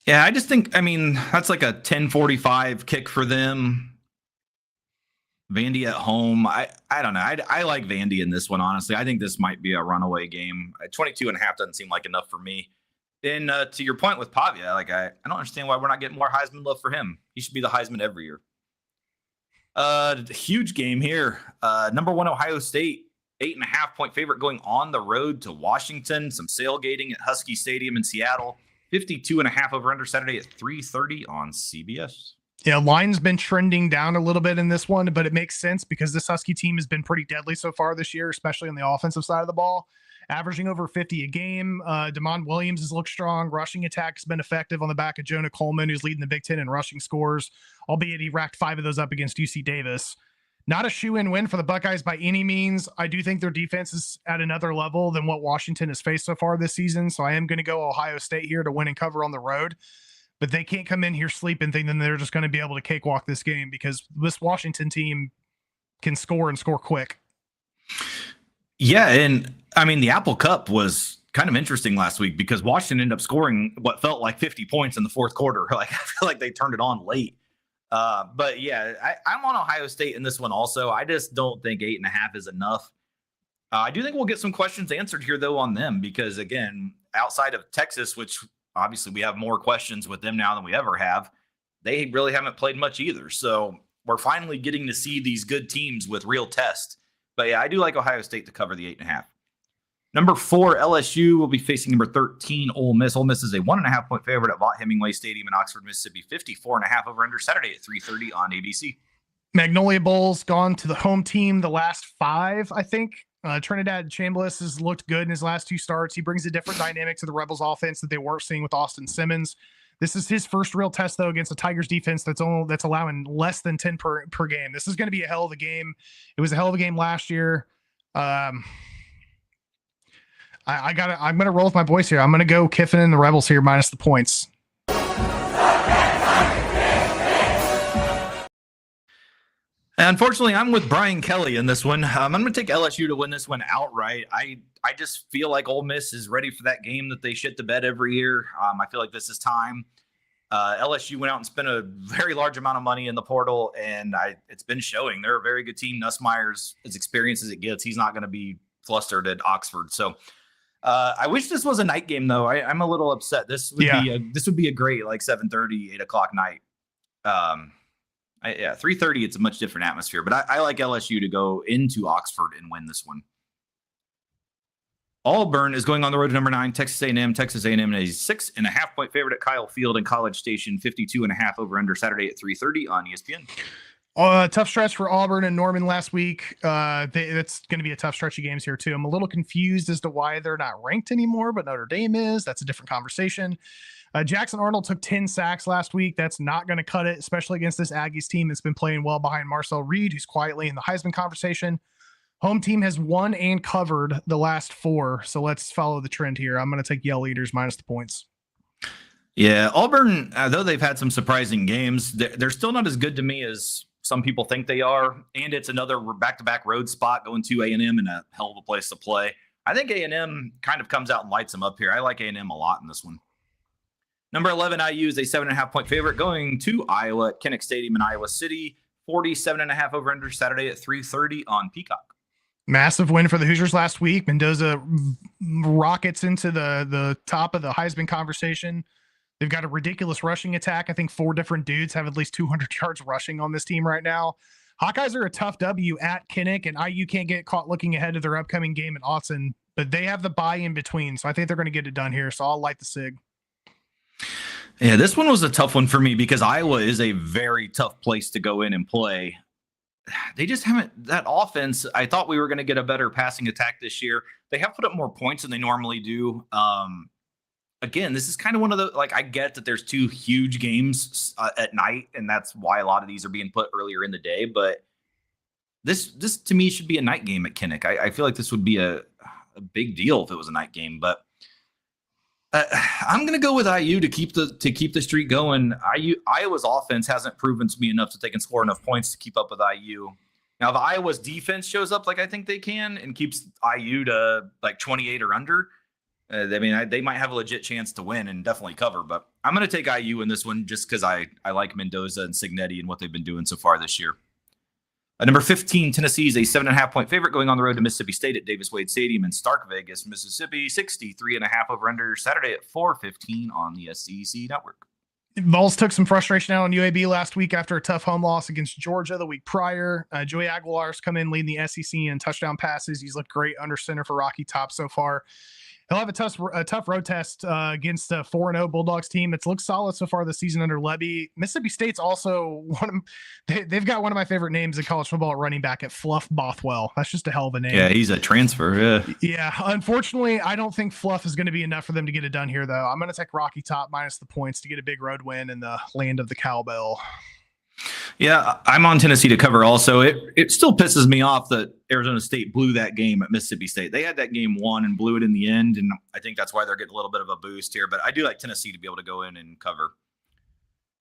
Yeah, I just think, that's like a 10:45 kick for them. Vandy at home. I don't know. I like Vandy in this one, honestly. I think this might be a runaway game. 22.5 doesn't seem like enough for me. And to your point with Pavia, I don't understand why we're not getting more Heisman love for him. He should be the Heisman every year. Huge game here. Number 1 Ohio State, 8.5-point favorite going on the road to Washington. Some sailgating at Husky Stadium in Seattle. 52.5 over under Saturday at 3:30 on CBS. Yeah, line's been trending down a little bit in this one, but it makes sense because this Husky team has been pretty deadly so far this year, especially on the offensive side of the ball, averaging over 50 a game. Damon Williams has looked strong. Rushing attack has been effective on the back of Jonah Coleman, who's leading the Big Ten in rushing scores, albeit he racked 5 of those up against UC Davis. Not a shoe-in win for the Buckeyes by any means. I do think their defense is at another level than what Washington has faced so far this season, so I am going to go Ohio State here to win and cover on the road. But they can't come in here sleeping thinking they're just going to be able to cakewalk this game, because this Washington team can score and score quick. Yeah, and the Apple Cup was kind of interesting last week because Washington ended up scoring what felt like 50 points in the fourth quarter. I feel like they turned it on late. But yeah, I'm on Ohio State in this one also. I just don't think 8.5 is enough. I do think we'll get some questions answered here, though, on them, because, again, outside of Texas, which obviously we have more questions with them now than we ever have, they really haven't played much either. So we're finally getting to see these good teams with real tests. But, yeah, I do like Ohio State to cover the 8.5. Number 4, LSU will be facing number 13, Ole Miss. Ole Miss is a 1.5-point favorite at Vaught Hemingway Stadium in Oxford, Mississippi. 54.5 over under Saturday at 3:30 on ABC. Magnolia Bowl's gone to the home team the last 5, I think. Trinidad Chambliss has looked good in his last 2 starts. He brings a different dynamic to the Rebels offense that they weren't seeing with Austin Simmons. This is his first real test, though, against the Tigers defense that's allowing less than 10 per game. This is going to be a hell of a game. It was a hell of a game last year. I'm going to roll with my boys here. I'm going to go Kiffin and the Rebels here minus the points. Unfortunately, I'm with Brian Kelly in this one. I'm going to take LSU to win this one outright. I just feel like Ole Miss is ready for that game that they shit to bed every year. I feel like this is time. LSU went out and spent a very large amount of money in the portal, and it's been showing. They're a very good team. Nussmeier's as experienced as it gets. He's not going to be flustered at Oxford. So I wish this was a night game, though. I'm a little upset. This would be a great 7:30, 8 o'clock night. 3:30. It's a much different atmosphere, but I like LSU to go into Oxford and win this one. Auburn is going on the road to number 9, Texas A&M. Texas A&M is a 6.5-point favorite at Kyle Field in College Station. 52.5 over under Saturday at 3:30 on ESPN. Tough stretch for Auburn and Norman last week. It's going to be a tough stretch of games here too. I'm a little confused as to why they're not ranked anymore, but Notre Dame is. That's a different conversation. Jackson Arnold took 10 sacks last week. That's not going to cut it, especially against this Aggies team that's been playing well behind Marcel Reed, who's quietly in the Heisman conversation. Home team has won and covered the last 4, so let's follow the trend here. I'm going to take Yell Eaters minus the points. Yeah, Auburn, though they've had some surprising games, they're still not as good to me as some people think they are, and it's another back-to-back road spot going to A&M in a hell of a place to play. I think A&M kind of comes out and lights them up here. I like A&M a lot in this one. Number 11, IU is a 7.5-point favorite going to Iowa at Kinnick Stadium in Iowa City. 47.5 over under Saturday at 3:30 on Peacock. Massive win for the Hoosiers last week. Mendoza rockets into the top of the Heisman conversation. They've got a ridiculous rushing attack. I think 4 different dudes have at least 200 yards rushing on this team right now. Hawkeyes are a tough W at Kinnick, and IU can't get caught looking ahead of their upcoming game at Austin, but they have the bye in between, so I think they're going to get it done here, so I'll light the SIG. Yeah, this one was a tough one for me because Iowa is a very tough place to go in and play. They just haven't, that offense, I thought we were going to get a better passing attack this year. They have put up more points than they normally do. Again, this is kind of one of the, I get that there's 2 huge games at night, and that's why a lot of these are being put earlier in the day. But this to me should be a night game at Kinnick. I feel like this would be a big deal if it was a night game. But I'm going to go with IU to keep the streak going. Iowa's offense hasn't proven to me enough that they can score enough points to keep up with IU. Now, if Iowa's defense shows up like I think they can and keeps IU to 28 or under, they might have a legit chance to win and definitely cover. But I'm going to take IU in this one just because I like Mendoza and Signetti and what they've been doing so far this year. Number 15, Tennessee is a 7.5-point favorite going on the road to Mississippi State at Davis Wade Stadium in Stark Vegas, Mississippi. 63.5 over under Saturday at 4:15 on the SEC Network. Vols took some frustration out on UAB last week after a tough home loss against Georgia the week prior. Joey Aguilar's come in leading the SEC in touchdown passes. He's looked great under center for Rocky Top so far. He'll have a tough road test against a 4-0 Bulldogs team that's looked solid so far this season under Levy. Mississippi State's also they've got one of my favorite names in college football at running back at Fluff Bothwell. That's just a hell of a name. Yeah, he's a transfer. Yeah. Unfortunately, I don't think Fluff is going to be enough for them to get it done here, though. I'm going to take Rocky Top minus the points to get a big road win in the land of the cowbell. Yeah, I'm on Tennessee to cover also. It still pisses me off that Arizona State blew that game at Mississippi State. They had that game won and blew it in the end, and I think that's why they're getting a little bit of a boost here. But I do like Tennessee to be able to go in and cover.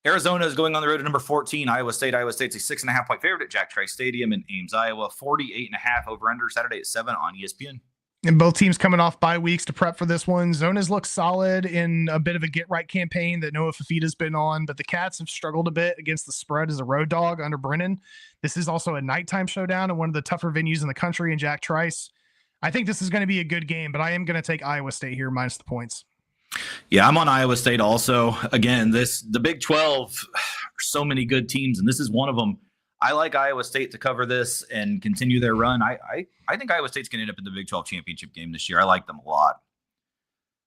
Arizona is going on the road to number 14, Iowa State. Iowa State's a 6.5-point favorite at Jack Trice Stadium in Ames, Iowa. 48.5 over under Saturday at 7 on ESPN. And both teams coming off bye weeks to prep for this one. Zona's looked solid in a bit of a get-right campaign that Noah Fafita's been on, but the Cats have struggled a bit against the spread as a road dog under Brennan. This is also a nighttime showdown and one of the tougher venues in the country in Jack Trice. I think this is going to be a good game, but I am going to take Iowa State here minus the points. Yeah, I'm on Iowa State also. Again, the Big 12, so many good teams, and this is one of them. I like Iowa State to cover this and continue their run. I think Iowa State's going to end up in the Big 12 championship game this year. I like them a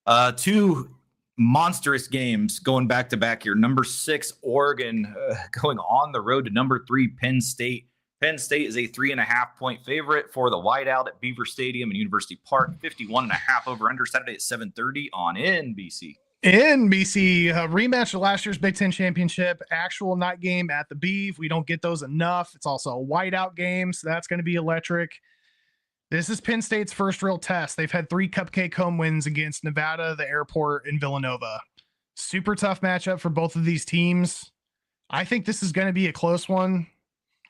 lot. Two monstrous games going back to back here. Number 6, Oregon, going on the road to number 3, Penn State. Penn State is a 3.5-point favorite for the whiteout at Beaver Stadium and University Park. 51.5 over under Saturday at 7:30 on NBC. NBC, rematch of last year's Big Ten championship, actual night game at the Beef. We don't get those enough. It's also a whiteout game, so that's going to be electric. This is Penn State's first real test. They've had 3 cupcake home wins against Nevada, the Airport, and Villanova. Super tough matchup for both of these teams. I think this is going to be a close one.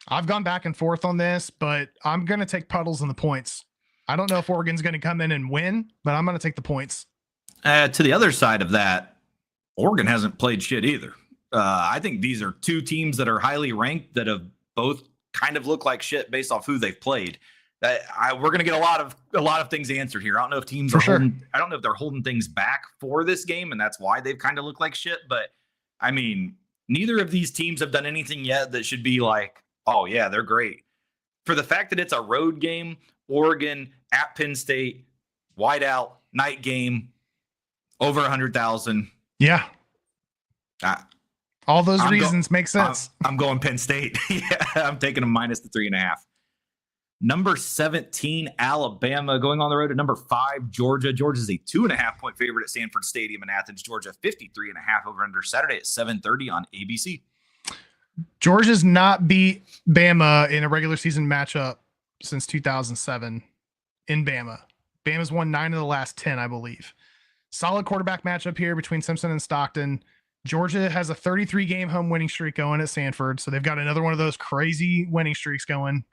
I've gone back and forth on this, but I'm going to take puddles in the points. I don't know if Oregon's going to come in and win, but I'm going to take the points. To the other side of that, Oregon hasn't played shit either. I think these are 2 teams that are highly ranked that have both kind of looked like shit based off who they've played. We're going to get a lot of things answered here. I don't know if teams I don't know if they're holding things back for this game, and that's why they've kind of looked like shit. But I mean, neither of these teams have done anything yet that should be like, oh, yeah, they're great. For the fact that it's a road game, Oregon at Penn State, whiteout, night game, over 100,000. Yeah. All those reasons make sense. I'm going Penn State. Yeah, I'm taking them minus the 3.5. Number 17, Alabama, going on the road to number 5, Georgia. Georgia's a 2.5-point favorite at Sanford Stadium in Athens, Georgia. 53.5 over under Saturday at 7:30 on ABC. Georgia's not beat Bama in a regular season matchup since 2007 in Bama. Bama's won 9 of the last 10, I believe. Solid quarterback matchup here between Simpson and Stockton. Georgia has a 33-game home winning streak going at Sanford, so they've got another one of those crazy winning streaks going.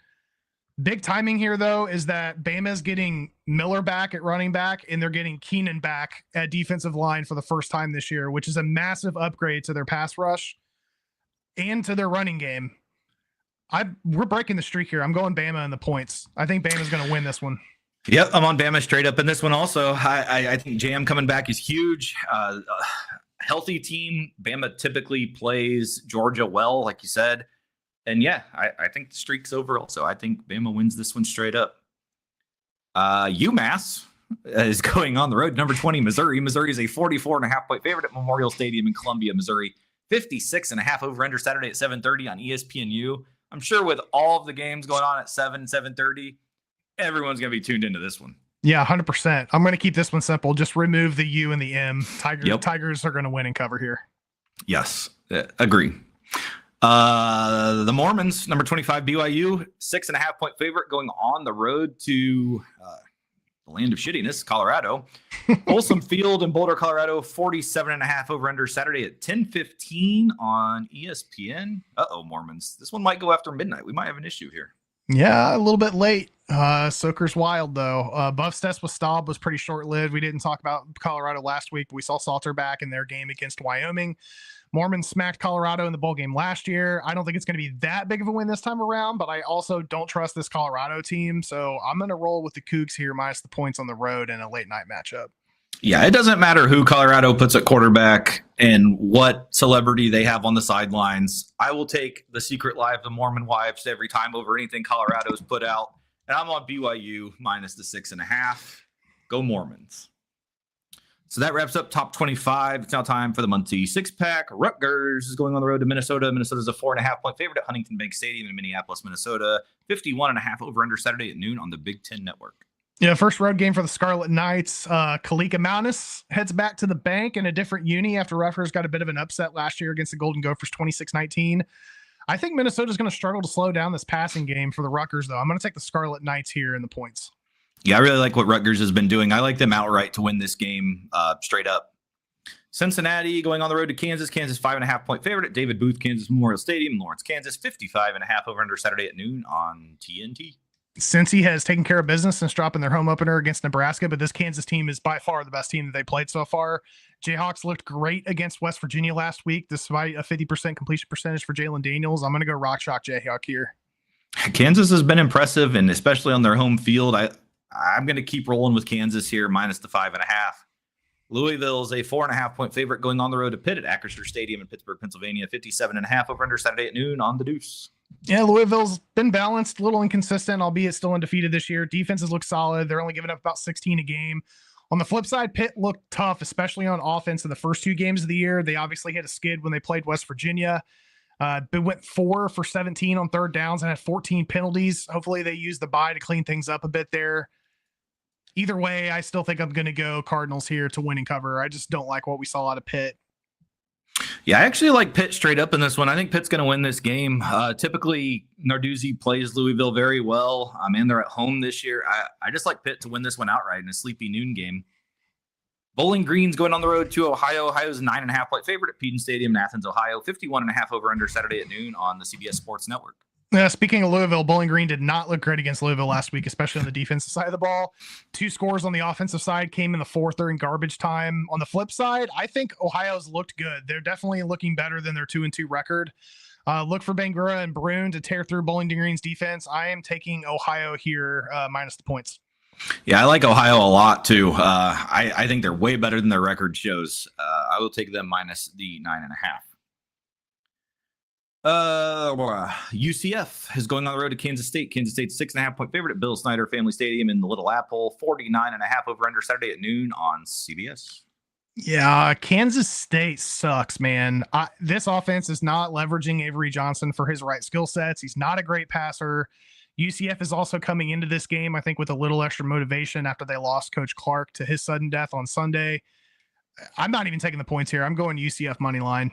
Big timing here, though, is that Bama's getting Miller back at running back, and they're getting Keenan back at defensive line for the first time this year, which is a massive upgrade to their pass rush and to their running game. We're breaking the streak here. I'm going Bama in the points. I think Bama's going to win this one. Yep, I'm on Bama straight up in this one also. I think Jam coming back is huge. Healthy team. Bama typically plays Georgia well, like you said. And yeah, I think the streak's over also. I think Bama wins this one straight up. UMass is going on the road. Number 20, Missouri. Missouri is a 44.5-point favorite at Memorial Stadium in Columbia, Missouri. 56.5 over under Saturday at 7:30 on ESPNU. I'm sure with all of the games going on at 7:30, everyone's going to be tuned into this one. Yeah, 100%. I'm going to keep this one simple. Just remove the U and the M. Tigers are going to win and cover here. Yes, agree. The Mormons, number 25, BYU, 6.5-point favorite going on the road to the land of shittiness, Colorado. Folsom Field in Boulder, Colorado, 47.5 over under Saturday at 10:15 on ESPN. Mormons. This one might go after midnight. We might have an issue here. Yeah, a little bit late. Soaker's wild, though. Buff's test with Staub was pretty short-lived. We didn't talk about Colorado last week, but we saw Salter back in their game against Wyoming. Mormons smacked Colorado in the bowl game last year. I don't think it's going to be that big of a win this time around, but I also don't trust this Colorado team. So I'm going to roll with the Cougs here minus the points on the road in a late night matchup. Yeah, it doesn't matter who Colorado puts at quarterback and what celebrity they have on the sidelines. I will take the secret lie of the Mormon wives every time over anything Colorado's put out. And I'm on BYU minus the 6.5. Go Mormons. So that wraps up top 25. It's now time for the Muncie six-pack. Rutgers is going on the road to Minnesota. Minnesota's a 4.5-point favorite at Huntington Bank Stadium in Minneapolis, Minnesota. 51.5 over under Saturday at noon on the Big Ten Network. Yeah, first road game for the Scarlet Knights. Kalika Maunus heads back to the bank in a different uni after Rutgers got a bit of an upset last year against the Golden Gophers 26-19. I think Minnesota's going to struggle to slow down this passing game for the Rutgers, though. I'm going to take the Scarlet Knights here in the points. Yeah, I really like what Rutgers has been doing. I like them outright to win this game straight up. Cincinnati going on the road to Kansas. Kansas 5.5-point favorite at David Booth, Kansas Memorial Stadium, Lawrence, Kansas. 55.5 over under Saturday at noon on TNT. Cincy has taken care of business since dropping their home opener against Nebraska, but this Kansas team is by far the best team that they played so far. Jayhawks looked great against West Virginia last week, despite a 50% completion percentage for Jalen Daniels. I'm going to go rock chalk Jayhawk here. Kansas has been impressive, and especially on their home field. I'm going to keep rolling with Kansas here, minus the 5.5. Louisville is a 4.5-point favorite going on the road to Pitt at Acrisure Stadium in Pittsburgh, Pennsylvania. 57.5 over under Saturday at noon on the Deuce. Yeah, Louisville's been balanced, a little inconsistent, albeit still undefeated this year. Defenses look solid. They're only giving up about 16 a game. On the flip side, Pitt looked tough, especially on offense in the first 2 games of the year. They obviously hit a skid when they played West Virginia. They went 4 for 17 on third downs and had 14 penalties. Hopefully they use the bye to clean things up a bit there. Either way, I still think I'm going to go Cardinals here to win and cover. I just don't like what we saw out of Pitt. Yeah, I actually like Pitt straight up in this one. I think Pitt's going to win this game. Typically, Narduzzi plays Louisville very well. And they're at home this year. I just like Pitt to win this one outright in a sleepy noon game. Bowling Green's going on the road to Ohio. Ohio's a 9.5-point favorite at Peden Stadium in Athens, Ohio. 51.5 over under Saturday at noon on the CBS Sports Network. Speaking of Louisville, Bowling Green did not look great against Louisville last week, especially on the defensive side of the ball. 2 scores on the offensive side came in the fourth during garbage time. On the flip side, I think Ohio's looked good. They're definitely looking better than their 2-2 record. Look for Bangura and Brune to tear through Bowling Green's defense. I am taking Ohio here minus the points. Yeah, I like Ohio a lot too. I think they're way better than their record shows. I will take them minus the 9.5. UCF is going on the road to Kansas State. Kansas State's 6.5-point favorite at Bill Snyder Family Stadium in the Little Apple. 49.5 over under Saturday at noon on CBS. Yeah, Kansas State sucks, man. This offense is not leveraging Avery Johnson for his right skill sets. He's not a great passer. UCF is also coming into this game, I think, with a little extra motivation after they lost Coach Clark to his sudden death on Sunday. I'm not even taking the points here. I'm going UCF money line.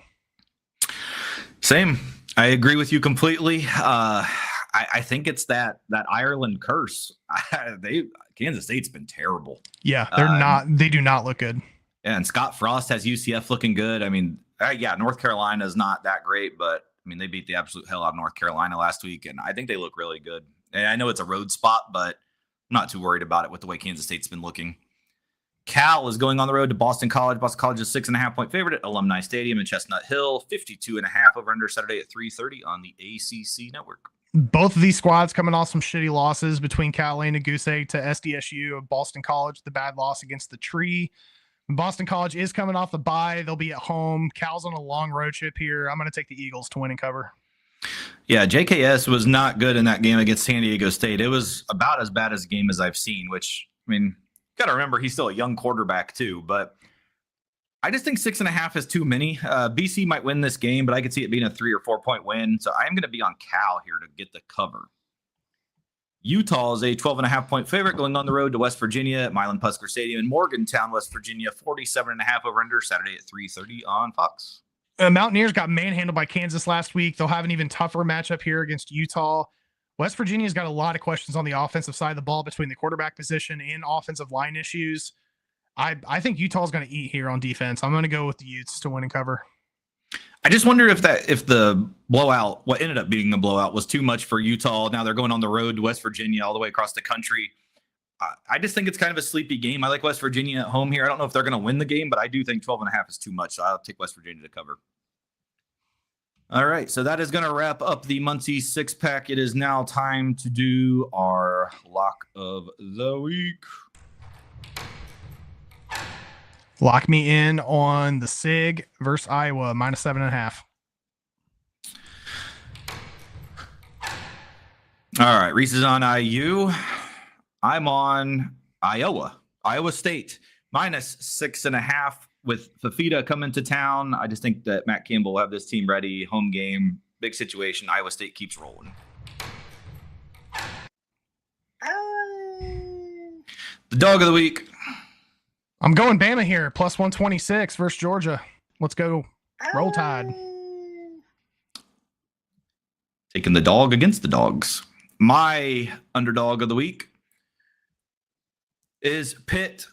Same. I agree with you completely. I think it's that Ireland curse. Kansas State's been terrible. Yeah, they do not look good. And Scott Frost has UCF looking good. I mean, North Carolina is not that great, but I mean, they beat the absolute hell out of North Carolina last week, and I think they look really good. And I know it's a road spot, but I'm not too worried about it with the way Kansas State's been looking. Cal is going on the road to Boston College. Boston College is 6.5-point favorite at Alumni Stadium in Chestnut Hill. 52.5 over under Saturday at 3:30 on the ACC network. Both of these squads coming off some shitty losses between Cal and a goose egg to SDSU. Boston College, the bad loss against the Tree. Boston College is coming off the bye. They'll be at home. Cal's on a long road trip here. I'm going to take the Eagles to win and cover. Yeah, JKS was not good in that game against San Diego State. It was about as bad as a game as I've seen, which, I mean, got to remember he's still a young quarterback too, but I just think 6.5 is too many. BC might win this game, but I could see it being a 3 or 4 point win. So I'm going to be on Cal here to get the cover. Utah is a 12.5-point favorite going on the road to West Virginia at Milan Pusker Stadium in Morgantown, West Virginia. 47.5 over under Saturday at 3:30 on Fox. Mountaineers got manhandled by Kansas last week. They'll have an even tougher matchup here against Utah. West Virginia's got a lot of questions on the offensive side of the ball between the quarterback position and offensive line issues. I think Utah's going to eat here on defense. I'm going to go with the Utes to win and cover. I just wonder if the blowout, what ended up being the blowout, was too much for Utah. Now they're going on the road to West Virginia all the way across the country. I just think it's kind of a sleepy game. I like West Virginia at home here. I don't know if they're going to win the game, but I do think 12.5 is too much. So I'll take West Virginia to cover. All right, so that is going to wrap up the Muncie six-pack. It is now time to do our lock of the week. Lock me in on the SIG versus Iowa, minus 7.5. All right, Reese is on IU. I'm on Iowa State, minus 6.5 with Fafita coming to town. I just think that Matt Campbell will have this team ready. Home game, big situation. Iowa State keeps rolling. The dog of the week. I'm going Bama here, plus 126 versus Georgia. Let's go. Roll Tide. Taking the dog against the dogs. My underdog of the week is Pitt.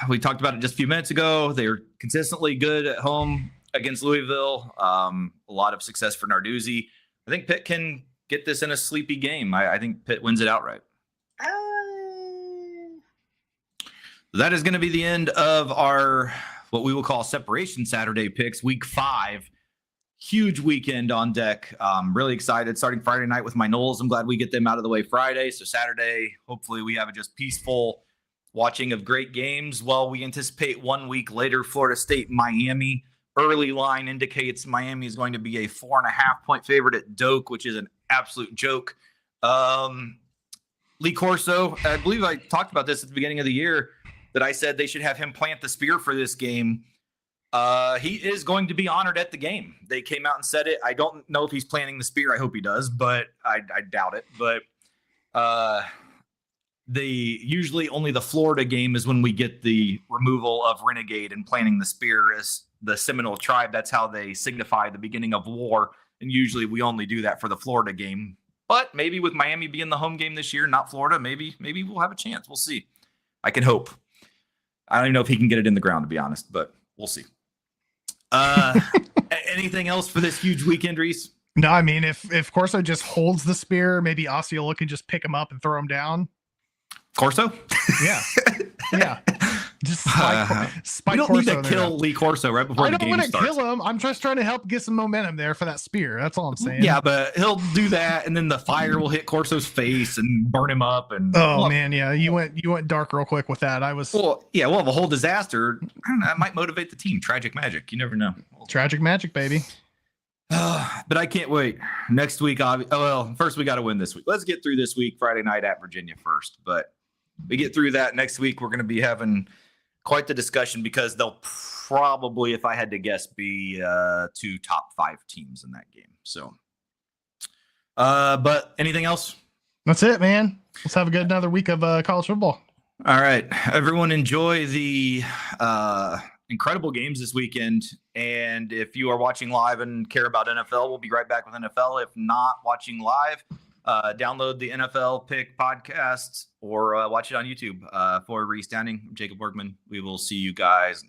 We talked about it just a few minutes ago. They're consistently good at home against Louisville. A lot of success for Narduzzi. I think Pitt can get this in a sleepy game. I think Pitt wins it outright. That is going to be the end of our, what we will call Separation Saturday picks, week 5. huge weekend on deck. Really excited. Starting Friday night with my Knowles. I'm glad we get them out of the way Friday. So Saturday, hopefully we have a just peaceful watching of great games while we anticipate 1 week later Florida State, Miami. Early line indicates Miami is going to be a 4.5-point favorite at Doak, which is an absolute joke. Lee Corso, I believe I talked about this at the beginning of the year, that I said they should have him plant the spear for this game. He is going to be honored at the game. They came out and said it. I don't know if he's planting the spear. I hope he does, but I doubt it. But usually only the Florida game is when we get the removal of Renegade and planting the spear as the Seminole tribe. That's how they signify the beginning of war. And usually we only do that for the Florida game. But maybe with Miami being the home game this year, not Florida, maybe we'll have a chance. We'll see. I can hope. I don't even know if he can get it in the ground, to be honest, but we'll see. Anything else for this huge weekend, Reese? No, I mean, if Corso just holds the spear, maybe Osceola can just pick him up and throw him down. Corso? Yeah. Yeah. Just spike we don't Corso need to kill Lee Corso right before the game starts. I don't want to kill him. I'm just trying to help get some momentum there for that spear. That's all I'm saying. Yeah, but he'll do that, and then the fire will hit Corso's face and burn him up. And man, yeah, you went dark real quick with that. We'll have a whole disaster. I don't know, that might motivate the team. Tragic magic. You never know. Tragic magic, baby. But I can't wait. Next week, first we got to win this week. Let's get through this week, Friday night at Virginia first. But we get through that next week, we're going to be having quite the discussion because they'll probably, if I had to guess, be 2 top 5 teams in that game. So, but anything else? That's it, man. Let's have another week of college football. All right. Everyone enjoy the incredible games this weekend. And if you are watching live and care about NFL, we'll be right back with NFL. If not watching live, download the NFL Pick podcast or watch it on YouTube. For Reese Downing, Jacob Bergman, we will see you guys